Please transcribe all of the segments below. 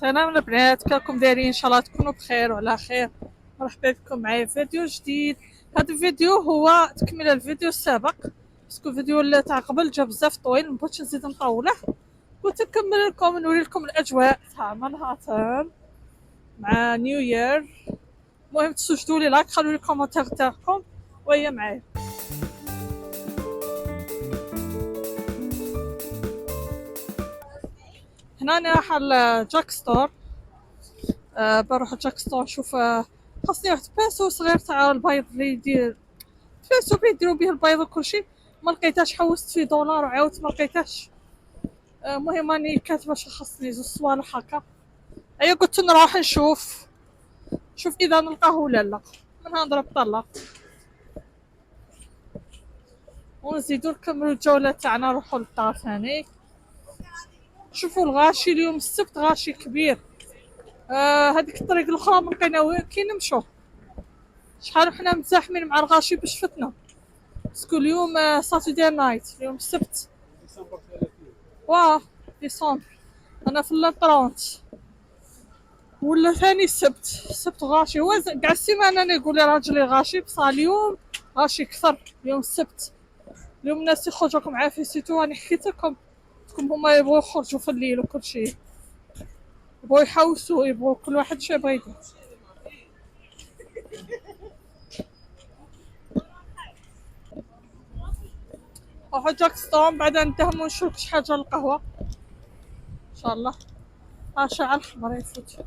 سلام البنات، كيراكم دايرين؟ ان شاء الله تكونوا بخير وعلى خير. مرحبا بكم معايا في فيديو جديد. هذا الفيديو هو تكمله الفيديو السابق، باسكو الفيديو اللي تاع قبل جا بزاف طويل، مبغيتش نزيد نطوله. قلت نكمل لكم نوري لكم الاجواء تاع مانهاتن مع نيو يير. المهم تسجلوا لي لايك، خلوا لي كومونتير تاعكم وهي معايا. هنا انا رايحه لجاك ستور. بروح جاك ستور نشوف. خاصني واحد باسو صغير تاع البيض اللي يدير باسو يديرو به البيض وكلشي. ما لقيتهاش، حوست فيه دولار وعاودت ما لقيتهاش. المهم راني كاتبه شي خاصني زوج صوالح هكا. ايا قلت نروح نشوف اذا نلقاه ولا لا. منها نضرب طلة ونزيدو نكملو الجولة تاعنا، نروحو للدار ثاني. شوفوا الغاشي اليوم السبت غاشي كبير. هذيك الطريق الاخرى ما لقينا وين كي نمشو. شحال حنا متزاحمين مع الغاشي باش فتنا، باسكو اليوم ساتردي نايت، اليوم السبت. واه ديسمبر. انا في الطرونت ولا ثاني السبت غاشي. هو كاع السيمانه انا نقول راجلي غاشي، بصح اليوم غاشي كثر. اليوم السبت، اليوم الناس يخرجوا راكم عارفين. سيتو راني حكيت لكم هما يبغوا يخرجوا في الليل وكل شيء، يبغوا يحوسوا، يبغوا كل واحد شي يبغى يدير. نروحو جاك ستون بعدا ندهمو نشرب شي حاجه القهوه ان شاء الله. شعل احمر يفوت.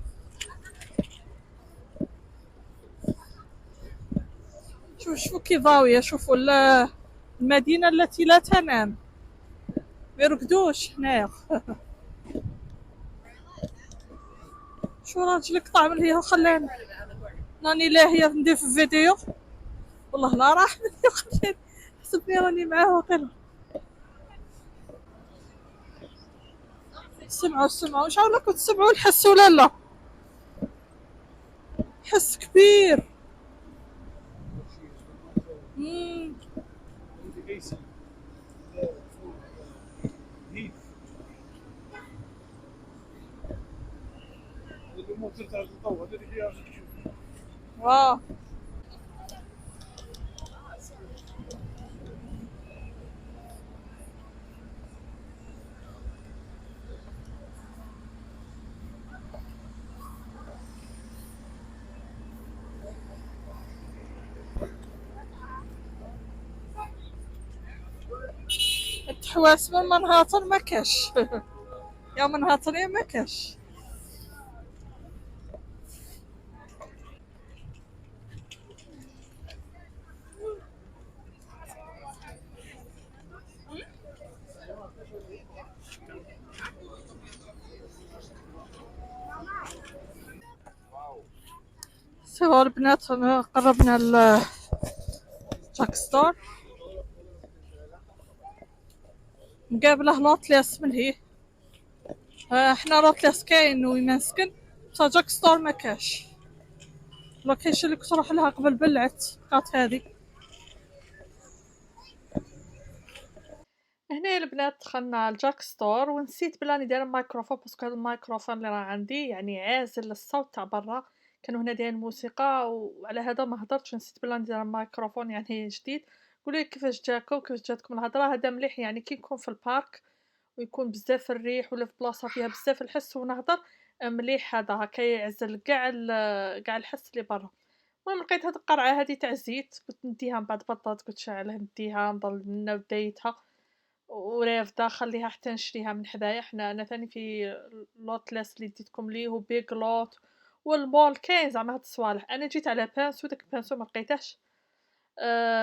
شوفوا كي ضاويه، شوفوا المدينه التي لا تنام. ما يرقدوش هنايا. شو راجلك طعم هي خلاني راني لاهيه ندير في فيديو. والله لا راح مني خلاني حسبني راني معاه وقيلا. سمعوا ان شاء الله كنت تسمعوا الحس ولا لا. حس كبير. مم. واه التحواس من منهاتن ما كاش. يا منهاتن يا ما كاش. سوا البنات قربنا جاك ستور. مقابله لوطليس من هي. احنا لوطليس كاين وين ما نسكن، بصح جاك ستور ما كاش. لوكيشن اللي كنت نروح لها قبل بلعت بقات هذه. هنا البنات دخلنا الجاك ستور ونسيت بلا راني دايره الميكروفون، باسكو هذا الميكروفون اللي راه عندي يعني عازل للصوت تاع برا. كانوا هنا دايرين موسيقى وعلى هذا ما هضرتش، نسيت بلا راني دايره الميكروفون يعني جديد. قولوا كيفاش جاكم، كيفاش جاتكم الهضره؟ هذا مليح يعني كي نكون في البارك ويكون بزاف الريح ولا في بلاصه فيها بزاف الحس ونهضر مليح. هذا هكا يعزل كاع الحس اللي برا. المهم لقيت هاد القرعه هذه تاع زيت، قلت نديها من بعد بطاط، قلت شعلها نديها نضل من بدايتها ورافده خليها حتى نشريها من حدايا. انا ثاني في لوتلس اللي ديتكم ليه هو بيج لوت والمول كاين زعما هاد الصوالح. انا جيت على بانسو، داك البانسو ما لقيتهش.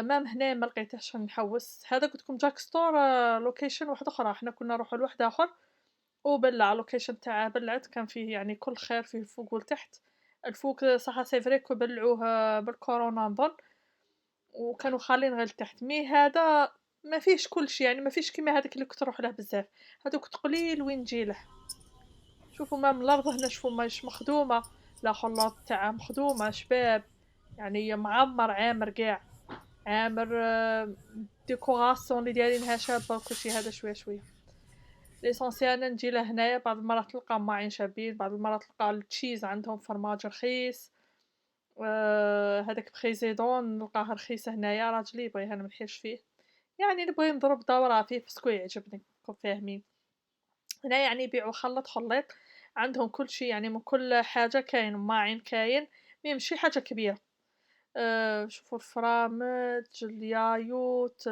مام هنا ما لقيتهش نحوس. هذا قلت لكم جاك ستور لوكيشن واحد اخرى، حنا كنا نروحوا لواحد اخر وبلع لوكيشن تاع بلعت كان فيه يعني كل خير، فيه الفوق والتحت. الفوق صح سي فري بلعوه بالكورونا نظن، وكانوا خالين غير التحت. مي هذا ما فيهش كلشي يعني، ما فيش كيما هذاك اللي كنت نروح له بزاف. هذوك قليل وين نجي له. شوفوا ما من الارض هنا، شوفوا ماش مخدومه، لا خلاط تاع مخدومه شباب يعني معمر عامر كاع عامر. ديكوراسيون اللي دايرينها شابه وكلشي هذا شويه شويه. ليسونسيال نجي لهنايا بعض المرات تلقى ماعين شابين، بعض المرات تلقى التشيز عندهم فرماج رخيص، هذاك بريزيدون نلقاه رخيص هنايا، راجلي يبغيه أنا منحيرش فيه، يعني نبغي نضرب دورة فيه باسكو يعجبني راكم فاهمين. هنا يعني يبيعوا خلط خليط، عندهم كل شي يعني من كل حاجة كاين، ماعين كاين، مي ماشي حاجة كبيرة. شوفوا الفرامج، اليايوت،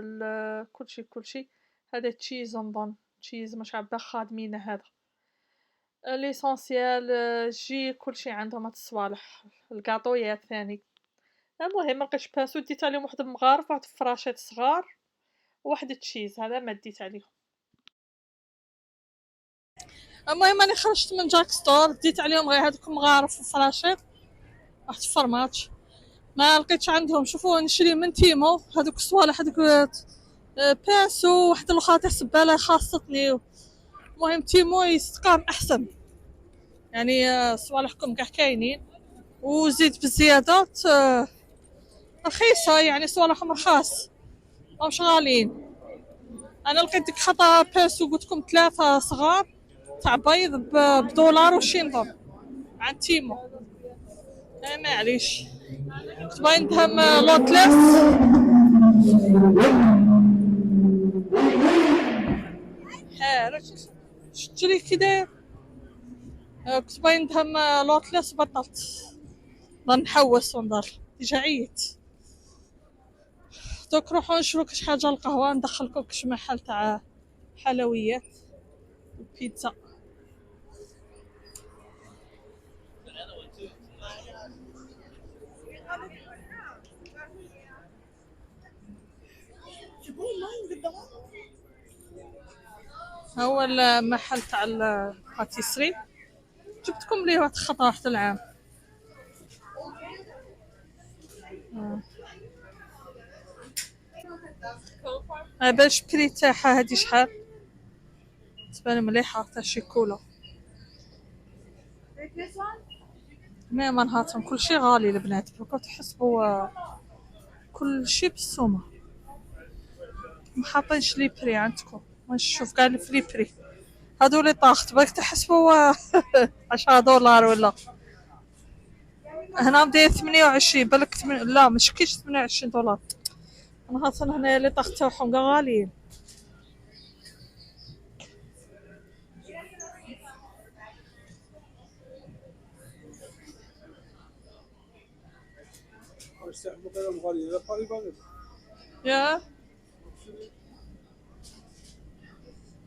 كلشي كلشي. هذا تشيز نظن، تشيز مش عبا خادمينه هذا. ليسونسيال جي كلشي عندهم هاد الصوالح، القاطويات ثاني. المهم ملقيتش بانسو، ديت عليهم واحد المغارف، واحد الفراشات صغار، وواحد تشيز، هذا ما ديت عليهم. المهم راني خرجت من جاك ستور، ديت عليهم غير هادوك المغارف وفراشات، واحد الفرماج ما لقيتش عندهم. شوفوا نشري من تيمو هذوك الصوالح، هذوك بانسو، واحد الاخرى تاع سباله خاصتني. المهم تيمو يستقام احسن، يعني صوالحكم كاع كاينين، وزيد بالزيادات رخيصه، يعني صوالحهم رخاص مش غاليين. انا لقيت ديك خطا بانسو قلتلكم 3 صغار تاع بيض بدولار وشي نظن عند تيمو. معليش كنت باغي ندهم لوتليس. راك شتري كي داير. كنت باغي ندهم لوتليس، بطلت ظن نحوس ونضر ديجا عييت. دوك روحو نشرو كاش حاجه القهوه، ندخلكم كاش محل تاع حلويات وبيتزا. هو المحل تاع الباتيسري، جبتكم ليه واحد خطره واحد العام. باش بري تاعها هادي شحال تبان مليحه تاع شيكولا. ما منهاتهم كلشي غالي البنات، دوكا تحسبوا كلشي بالسومه، محاطينش لي بري عندكم، نشوف كاع في لي بري هادو لي طاخت باك تحسبوا 10 دولار ولا. هنا بداية 28 بالك لا مش كيش 28 دولار. انا خاصة هنا لي طاخت تاعهم كاع غاليين. يا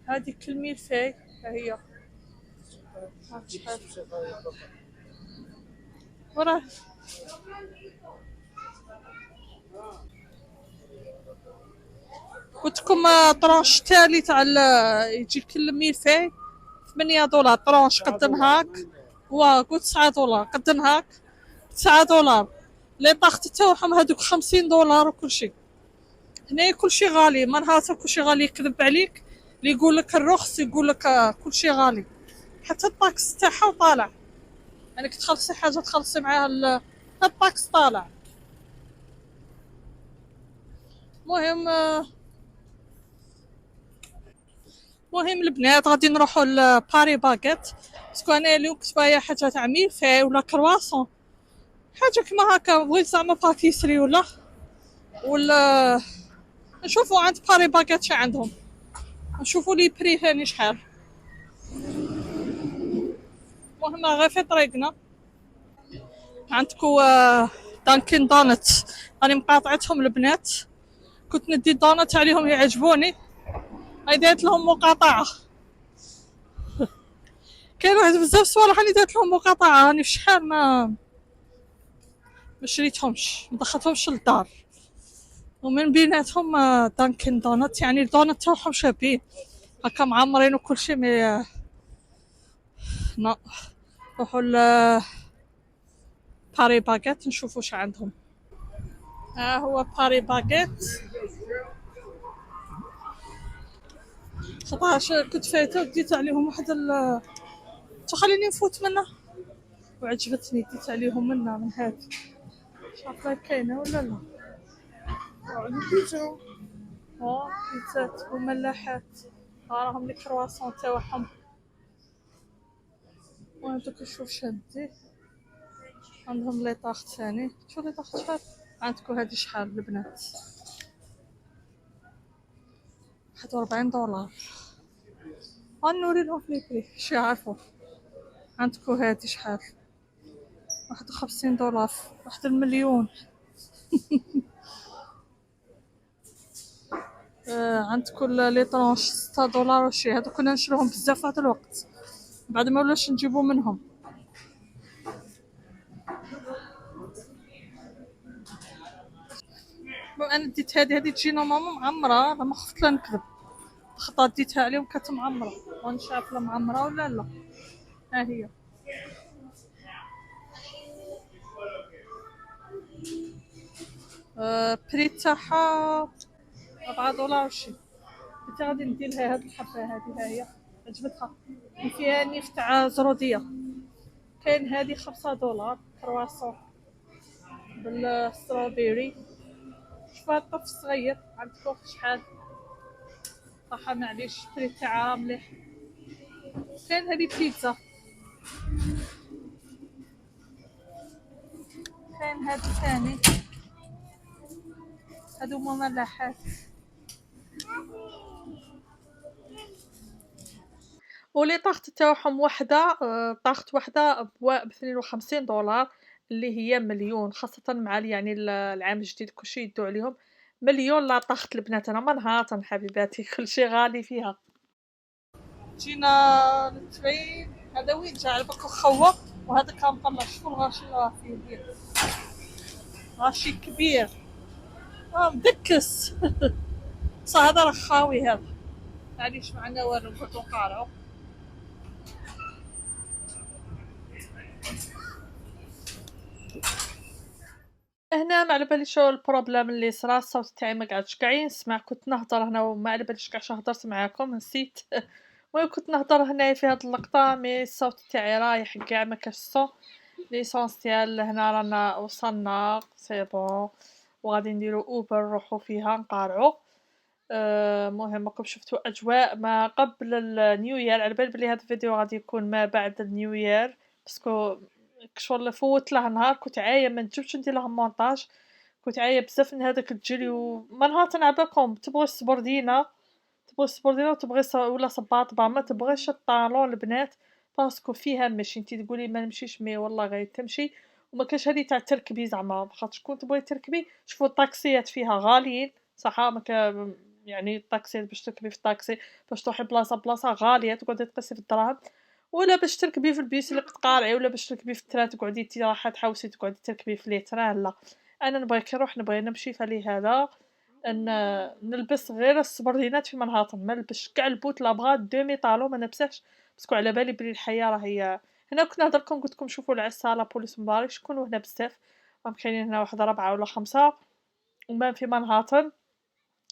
هذيك الميلفي هي وراه قلتلكم طرونش تالي تاع يجيك الميلفي 8 دولار طرونش قد نهاك، وقلت 9 دولار قد نهاك 9 دولار. لي طاخت تاعهم هذوك 50 دولار وكلشي. هنا كلشي غالي، ما نهار كلشي غالي يكذب عليك، اللي يقول لك الرخص يقول لك كلشي غالي، حتى الطاكس تاعها طالع. يعني كي تخلصي حاجه تخلصي معاها الطاكس طالع. مهم مهم البنات غادي نروحوا لباري باكيت، باسكو انا اليوم كنت باغيه حاجه تاع ميلفي ولا كرواسون، حاجه كيما هكا، بغيت زعما باتيسري ولا نشوفوا عند باري باكيت شي عندهم، نشوفوا لي بري ثاني شحال. المهم غير في طريقنا عندكو دانكن دونت، راني مقاطعتهم البنات، كنت ندي دونت عليهم يعجبوني، هاي دارت لهم مقاطعه. كاين واحد بزاف صوالح راني دارت لهم مقاطعه، راني فشحال ما شريتهمش، ما دخلتهمش للدار. ومن بيناتهم دانكن دونت، يعني الدونت تاعهم شابين هكا معمرين وكل شيء. مي نروحوا باري باكيت نشوفوا واش عندهم. ها هو باري باكيت، خاطرش كنت فايته ديت عليهم واحد تخليني نفوت منه وعجبتني، ديت عليهم منه من هاد، مش عارفه كاينه ولا لا. بيتزات وملاحات. راهم لي كرواسون تاعهم، وهذوك شوف شادي. عندهم لي طاخ ثاني، شوف لي طاخ شحال عندكم هادي شحال البنات؟ 41 دولار. غنوري لهم في لي شي يعرفوا. عندكم هادي شحال؟ 51 دولار، 1 المليون. عندكم لي طرونش 6 دولار وشي. هادو كنا نشروهم بزاف في هذا الوقت، بعد ما ولاش نجيبو منهم. انا ديت هادي تجينا ماما معمره، ما خفت لا نكذب، خطات ديتها عليهم كانت معمره، ونشاف لا معمره ولا لا. ها هي بري تاعها 4 دولار وشي. كنت غادي ندير لها هاد الحبه هادي، ها هي عجبتها، فيها نيف تاع زروديه. كاين هادي 5 دولار كرواسون بالستروبيري. شوف هاد الطف صغير عندكم شحال؟ صح معليش البري تاعها مليح. كاين هادي بيتزا، كاين هادي ثاني، هادو هما ملاحات. ولي طاخت تاعهم وحده، طاخت وحده ب52 دولار، اللي هي مليون، خاصة مع يعني العام الجديد كلشي يدو عليهم مليون. لا طاخت البنات انا منهارة حبيباتي، كلشي غالي فيها. جينا للترين، هذا وين جا على بالك خوا، وهذا كان طلع. شوفوا الغاشي اللي راه فيه كبير، غاشي كبير مدكس. بصح هذا راه خاوي هذا، معليش معنا والو، نقعدو نقارعو. هنا ما على باليش شنو البروبليم اللي صرا، الصوت تاعي ما قعدش كاع ينسمع. كنت نهضر هنا وما على باليش كاع هضرت معاكم، نسيت. المهم كنت نهضر هنايا في هاد اللقطة، مي الصوت تاعي رايح كاع ما كاش الصون. ليسونسيال هنا رانا وصلنا سي بون، وغادي نديرو اوبر نروحو فيها نقارعو. المهم راكم شفتوا اجواء ما قبل النيو يير. على بالي بلي هذا الفيديو غادي يكون ما بعد النيو يير، باسكو شغل فوت له نهار كنت عايه ما نجمش ندير له مونتاج. كنت عايه بزاف من هذاك الجري، وما نهار تنعبكم تبغي السبوردينه، تبغي السبوردينه وتبغي ولا صباط ما تبغيش الطالون البنات، باسكو فيها ماشي انتي تقولي ما نمشيش، مي والله غير تمشي. وما كاش هذه تاع تركبي زعما، خاطر شكون تبغي تركبي. شوفوا الطاكسيات فيها غاليين صح، ما يعني الطاكسي باش تركبي في الطاكسي باش تروحي بلاصه بلاصه غاليه تقعدي تقيسي في الدراهم، ولا باش تركبي في البيس اللي تقارعي، ولا باش تركبي في التران تقعدي رايحه تحوسي تقعدي تركبي في لي تران. لا، انا نبغي كي نروح نبغي نمشي فلهذا ان نلبس غير السبردينات في منهاتن، ما نلبسش كاع البوت لا بغا دومي طالون ما نلبسهش، باسكو على بالي بلي الحياه راهي هنا. كنت نهضر لكم قلت لكم شوفوا العسه لا بوليس مبارك شكونوا هنا بزاف، راهم كاينين هنا واحد 4 ولا 5، وما في منهاتن.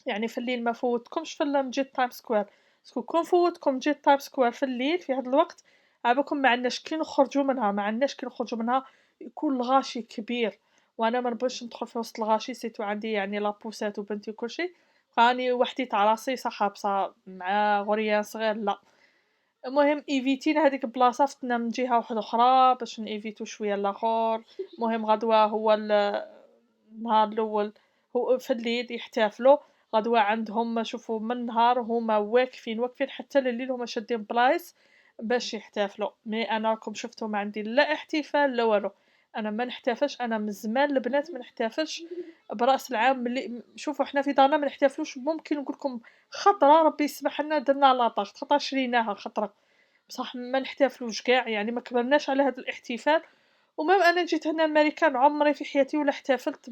يعني في الليل ما فوتكمش في مجيت تايم سكوير، باسكو كون فوتكم جيت تايم سكوير في الليل في هذا الوقت عابكم ما عندناش كي نخرجوا منها، ما عندناش كي نخرجوا منها، يكون الغاشي كبير، وانا ما نبغيش ندخل في وسط الغاشي، سيتو عندي يعني لابوسات وبنتي وكلشي، راني وحدي تاع راسي صح بصح مع غريان صغير لا. المهم ايفيتينا هذيك البلاصه، فتنا من جهه واحده اخرى باش نيفيتو شويه الاخر. المهم غدوه هو النهار الاول هو في الليل يحتفلوا، غدوه عندهم شوفوا من النهار هما واقفين حتى لليل، هما شادين بلايص باش يحتفلوا. مي انا راكم شفتوا ما عندي لا احتفال لا والو، انا ما نحتفلش، انا من زمان البنات ما نحتفلش براس العام. ملي شوفوا حنا في دارنا ما نحتفلوش، ممكن نقول لكم خطره ربي يسمح لنا درنا لاطاغ خطره شريناها خطره، بصح ما نحتفلوش كاع، يعني ما كبرناش على هذا الاحتفال. ومام انا جيت هنا امريكان عمري في حياتي ولا احتفلت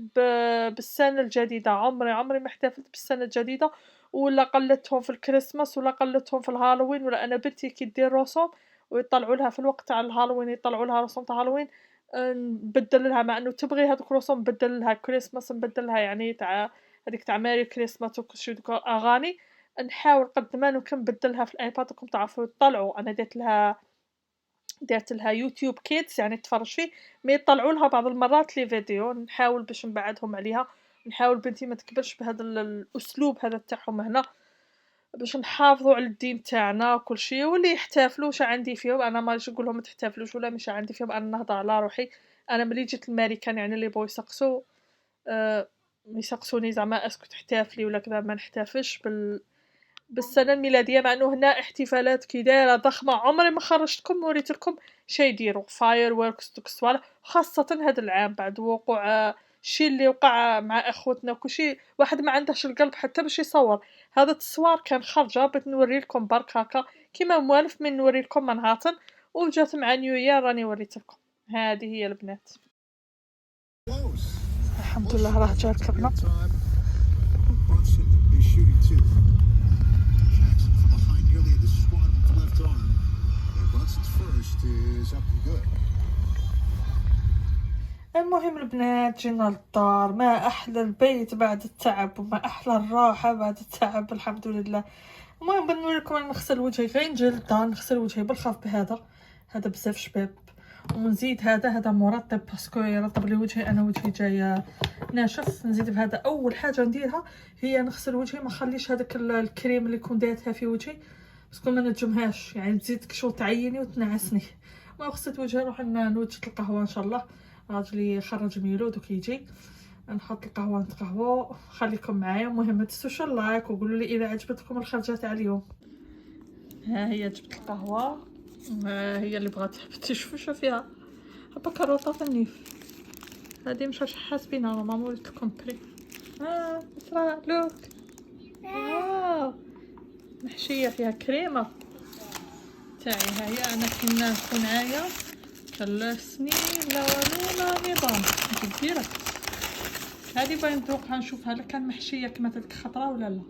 بالسنه الجديده، عمري ما احتفلت بالسنه الجديده، ولا قلدتهم في الكريسماس ولا قلدتهم في الهالوين. ولا انا بنتي كي دير رسوم ويطلعوا لها في الوقت تاع الهالوين يطلعوا لها رسوم تاع هالوين، نبدل لها مع انه تبغي هذوك الرسوم، نبدل لها كريسماس، نبدل لها يعني تاع هذيك تاع ماري كريسماس وكلشي دوك اغاني، نحاول قد ما نمكن نبدلها في الايباد. راكم تعرفوا يطلعوا، انا درت لها يوتيوب كيدز يعني تفرج فيه، ما يطلعوا لها بعض المرات لي فيديو، نحاول باش نبعدهم عليها، نحاول بنتي ما تكبرش بهذا الاسلوب هذا تاعهم هنا. باش نحافظوا على الدين تاعنا وكل شيء، واللي يحتفلوا واش عندي فيهم، انا ماش نقول لهم ما تحتفلوش ولا مش عندي فيهم، انا نهضر على روحي. انا ملي جيت للماريكان يعني اللي بغاو يسقسوا يسقسوني زعما اسكو تحتفلي ولا كذا، ما نحتفلش بالسنه الميلاديه، مع انه هنا احتفالات كي دايره ضخمه عمري ما خرجتكم وريت لكم شي يديروا فاير ووركس دوك الصوالح، خاصه هذا العام بعد وقوع الشيء اللي وقع مع اخوتنا وكلشي، واحد ما عندهش القلب حتى باش يصور. هذا التصوير كان خارجه بغيت نوري لكم برك هكا كيما موالف من نوري لكم منهاتن، وجات مع نيوير راني وريت لكم. هذه هي البنات. الحمد لله راه جا ركبنا. المهم البنات جينا للدار، ما احلى البيت بعد التعب وما احلى الراحه بعد التعب، الحمد لله. المهم بنوري لكم انا نغسل وجهي، غير نجي للدار نغسل وجهي بالخف بهذا، هذا بزاف شباب، ونزيد هذا مرطب باسكو يرطب لي وجهي، انا وجهي جاي ناشف. نزيد بهذا. اول حاجه نديرها هي نغسل وجهي، ما نخليش هذاك الكريم اللي كنت دايرتها في وجهي باسكو ما نجمهاش، يعني تزيدك شو تعيني وتنعسني. ما غسلت وجهي نروح نوجد القهوه ان شاء الله، راجلي خرج ميلو دوك يجي نحط القهوه نتقهوى. خليكم معايا، المهم تنسوش اللايك وقولوا لي اذا عجبتكم الخرجه تاع اليوم. ها هي جبت القهوه، هي اللي بغات تشوفوا فيها هبا كروطه في النيف، هذه مش حاسبينها ما وريت لكم بري. اسرع لوك، محشيه فيها كريمه تاعي. هي انا كنا نكون عايا كلاسني لا والو لا نظام كبيره. هذه باين نذوقها نشوفها لا كان محشيه كما تلك خضره ولا لا.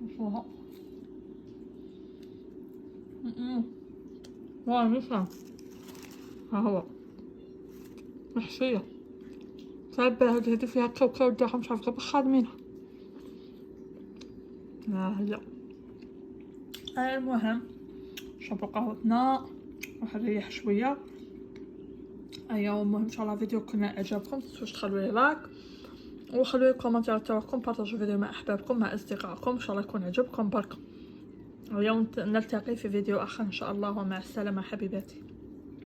نشوفوها. واه نفهم. ها هو محشيه تعبى، هذه فيها كاوكاو داخل مش عارفه بخادمينها. هي المهم شربوا قهوتنا ونريح شويه. ايوا المهم ان شاء الله الفيديو كان عجبكم، متنسوش تخلوا لي لايك وخلوا لي كومنتير تاعكم، بارطاجوا الفيديو مع احبابكم مع اصدقائكم، ان شاء الله يكون عجبكم برك. اليوم نلتقي في فيديو اخر ان شاء الله، ومع السلامه حبيباتي.